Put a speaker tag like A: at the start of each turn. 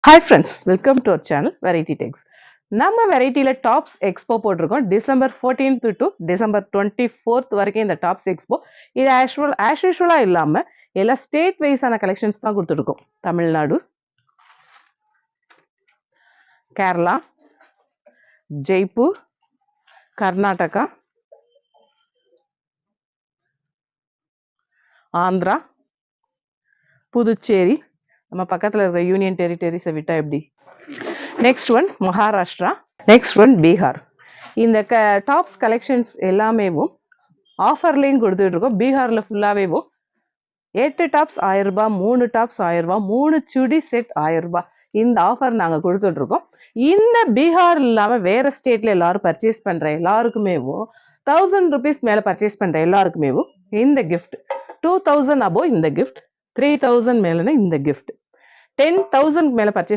A: Hi friends, welcome to our channel Variety Techs. நம்ம வெரைட்டில tops expo போட்டிருக்கோம் December 14th to December 24th வரைக்கும் இந்த tops expo. இது as யூஷுவலா இல்லாம எல்லா ஸ்டேட் வைஸான கலெக்ஷன்ஸ் தான் கொடுத்துருக்கோம். தமிழ்நாடு, கேரளா, ஜெய்ப்பூர், கர்நாடகா, ஆந்திரா, புதுச்சேரி, நம்ம பக்கத்தில் இருக்கிற யூனியன் டெரிட்டரிஸை விட்டா எப்படி, next one Maharashtra, next one Bihar. இந்த டாப்ஸ் கலெக்ஷன்ஸ் எல்லாமேவும் ஆஃபர்லையும் கொடுத்துட்டு இருக்கோம். பீகாரில் ஃபுல்லாகவேவும் 8 டாப்ஸ் 1000 ரூபாய், 3 டாப்ஸ் 1000 ரூபாய், 3 சுடி செட் 1000 ரூபாய். இந்த ஆஃபர் நாங்கள் கொடுத்துட்டு இருக்கோம். இந்த பீகார் இல்லாமல் வேற ஸ்டேட்ல எல்லாரும் பர்ச்சேஸ் பண்ற எல்லாருக்குமேவும் 1000 rupees மேல பர்ச்சேஸ் பண்ற எல்லாருக்குமேவும் இந்த கிஃப்ட், 2000 above இந்த கிஃப்ட், 3000 மேலனா இந்த கிஃப்ட், 10,000 மேல பர்ச்சேஸ்